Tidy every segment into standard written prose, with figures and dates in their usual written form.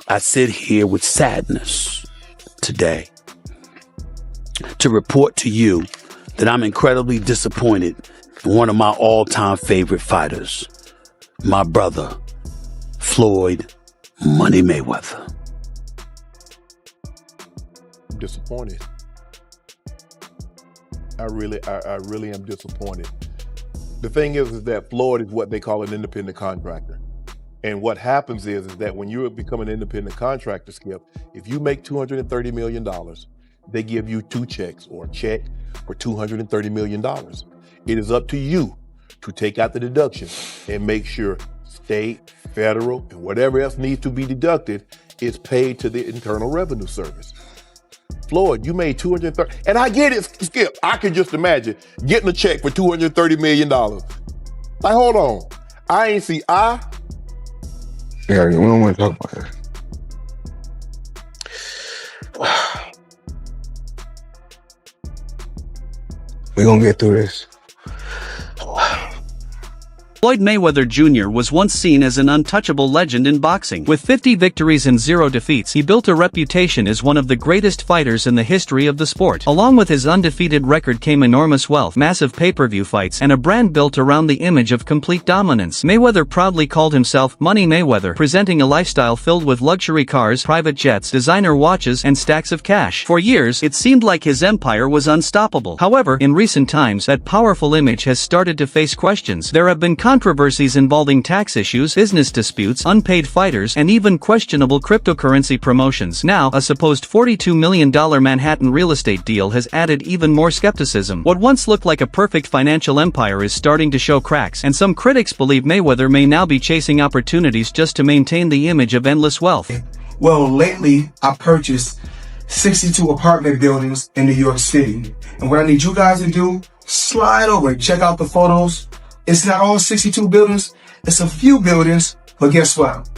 I sit here with sadness today to report to you that I'm incredibly disappointed in one of my all-time favorite fighters, my brother, Floyd Money Mayweather. I'm disappointed. I really am disappointed. The thing is that Floyd is what they call an independent contractor. And what happens is that when you become an independent contractor, Skip, if you make $230 million, they give you two checks or a check for $230 million. It is up to you to take out the deduction and make sure state, federal, and whatever else needs to be deducted is paid to the Internal Revenue Service. Floyd, you made $230, and I get it, Skip. I can just imagine getting a check for $230 million. Like, hold on. Yeah, we don't want to talk about that. We're going to get through this. Floyd Mayweather Jr. was once seen as an untouchable legend in boxing. With 50 victories and 0 defeats, he built a reputation as one of the greatest fighters in the history of the sport. Along with his undefeated record came enormous wealth, massive pay-per-view fights, and a brand built around the image of complete dominance. Mayweather proudly called himself Money Mayweather, presenting a lifestyle filled with luxury cars, private jets, designer watches, and stacks of cash. For years, it seemed like his empire was unstoppable. However, in recent times, that powerful image has started to face questions. There have been controversies involving tax issues, business disputes, unpaid fighters, and even questionable cryptocurrency promotions. Now, a supposed $42 million Manhattan real estate deal has added even more skepticism. What once looked like a perfect financial empire is starting to show cracks, and some critics believe Mayweather may now be chasing opportunities just to maintain the image of endless wealth. Well, lately, I purchased 62 apartment buildings in New York City. And what I need you guys to do, slide over and check out the photos. It's not all 62 buildings, it's a few buildings, but guess what?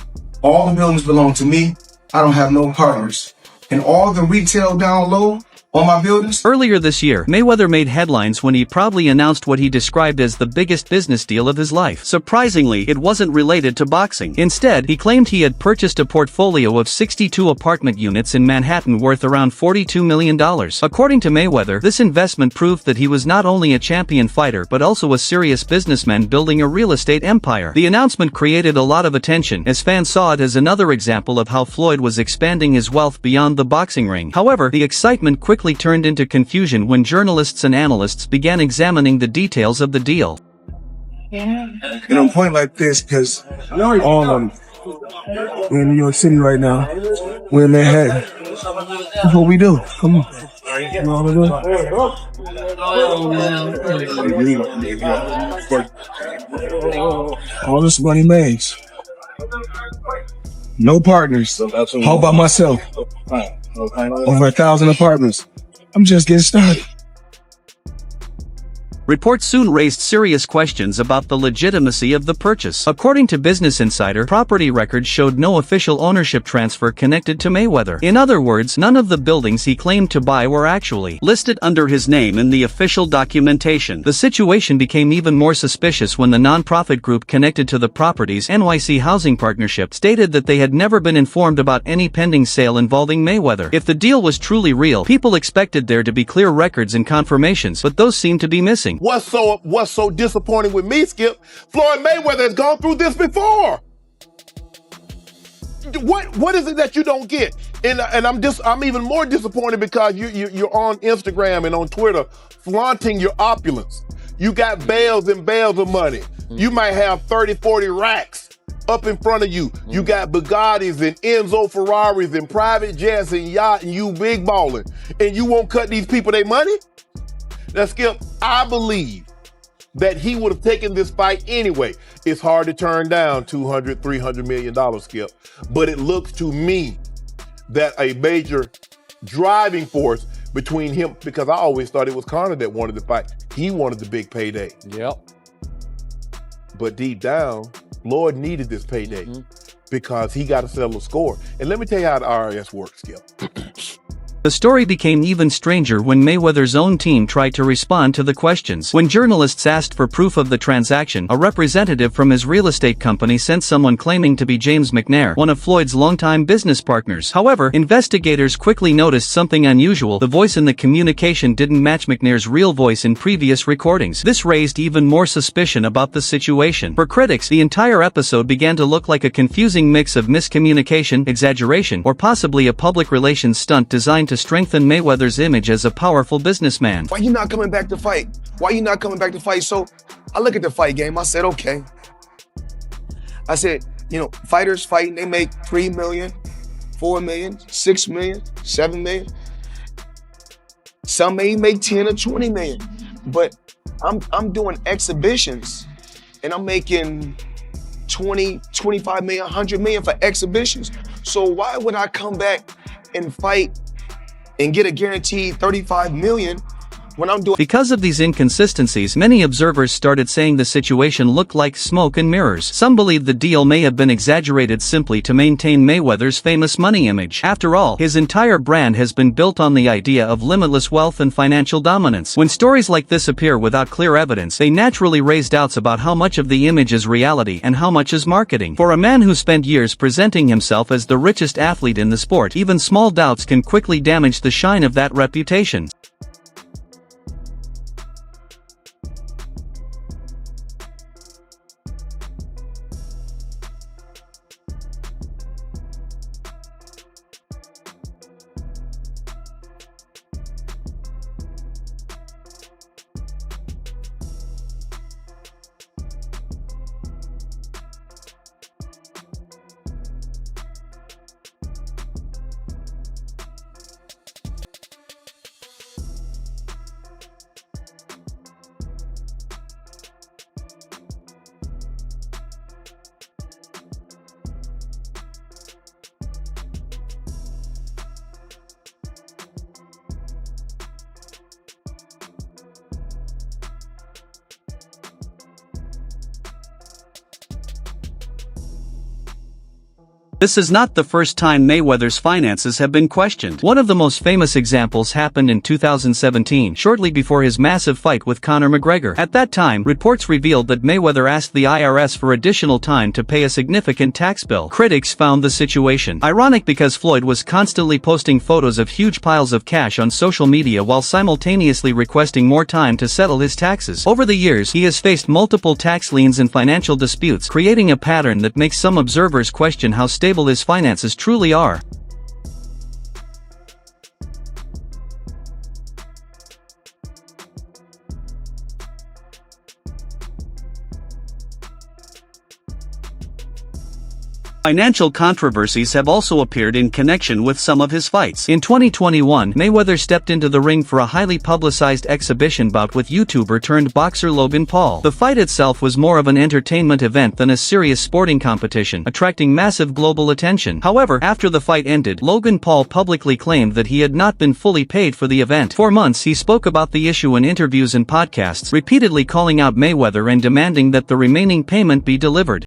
All the buildings belong to me. I don't have no partners. And all the retail down low on my buildings. Earlier this year, Mayweather made headlines when he proudly announced what he described as the biggest business deal of his life. Surprisingly, it wasn't related to boxing. Instead, he claimed he had purchased a portfolio of 62 apartment units in Manhattan worth around $42 million. According to Mayweather, this investment proved that he was not only a champion fighter but also a serious businessman building a real estate empire. The announcement created a lot of attention, as fans saw it as another example of how Floyd was expanding his wealth beyond the boxing ring. However, the excitement quickly turned into confusion when journalists and analysts began examining the details of the deal. And I'm pointing like this because all of them, we're in New York City right now. We're in Manhattan. That's what we do. Come on. You know what we do? All this money made. No partners. All by myself. Over 1,000 apartments. I'm just getting started. Reports soon raised serious questions about the legitimacy of the purchase. According to Business Insider, property records showed no official ownership transfer connected to Mayweather. In other words, none of the buildings he claimed to buy were actually listed under his name in the official documentation. The situation became even more suspicious when the non-profit group connected to the properties, NYC Housing Partnership, stated that they had never been informed about any pending sale involving Mayweather. If the deal was truly real, people expected there to be clear records and confirmations, but those seemed to be missing. What's so disappointing with me, Skip? Floyd Mayweather has gone through this before. What is it that you don't get? And I'm even more disappointed because you're on Instagram and on Twitter flaunting your opulence. You got bales and bales of money. You might have 30, 40 racks up in front of you. You got Bugattis and Enzo Ferraris and private jets and yacht, and you big balling, and you won't cut these people their money? Now, Skip, I believe that he would have taken this fight anyway. It's hard to turn down $200, $300 million, Skip. But it looks to me that a major driving force between him, because I always thought it was Conor that wanted the fight. He wanted the big payday. Yep. But deep down, Floyd needed this payday because he got to settle a score. And let me tell you how the IRS works, Skip. The story became even stranger when Mayweather's own team tried to respond to the questions. When journalists asked for proof of the transaction, a representative from his real estate company sent someone claiming to be James McNair, one of Floyd's longtime business partners. However, investigators quickly noticed something unusual. The voice in the communication didn't match McNair's real voice in previous recordings. This raised even more suspicion about the situation. For critics, the entire episode began to look like a confusing mix of miscommunication, exaggeration, or possibly a public relations stunt designed to strengthen Mayweather's image as a powerful businessman. Why you not coming back to fight? Why you not coming back to fight? So I look at the fight game. I said, okay. I said, you know, fighters fighting, they make 3 million, 4 million, 6 million, 7 million. Some may make 10 or 20 million. But I'm doing exhibitions and I'm making 20, 25 million, 100 million for exhibitions. So why would I come back and fight and get a guaranteed 35 million when I'm doing? Because of these inconsistencies, many observers started saying the situation looked like smoke and mirrors. Some believed the deal may have been exaggerated simply to maintain Mayweather's famous money image. After all, his entire brand has been built on the idea of limitless wealth and financial dominance. When stories like this appear without clear evidence, they naturally raise doubts about how much of the image is reality and how much is marketing. For a man who spent years presenting himself as the richest athlete in the sport, even small doubts can quickly damage the shine of that reputation. This is not the first time Mayweather's finances have been questioned. One of the most famous examples happened in 2017, shortly before his massive fight with Conor McGregor. At that time, reports revealed that Mayweather asked the IRS for additional time to pay a significant tax bill. Critics found the situation ironic because Floyd was constantly posting photos of huge piles of cash on social media while simultaneously requesting more time to settle his taxes. Over the years, he has faced multiple tax liens and financial disputes, creating a pattern that makes some observers question how stable his finances truly are. Financial controversies have also appeared in connection with some of his fights. In 2021, Mayweather stepped into the ring for a highly publicized exhibition bout with YouTuber turned boxer Logan Paul. The fight itself was more of an entertainment event than a serious sporting competition, attracting massive global attention. However, after the fight ended, Logan Paul publicly claimed that he had not been fully paid for the event. For months he spoke about the issue in interviews and podcasts, repeatedly calling out Mayweather and demanding that the remaining payment be delivered.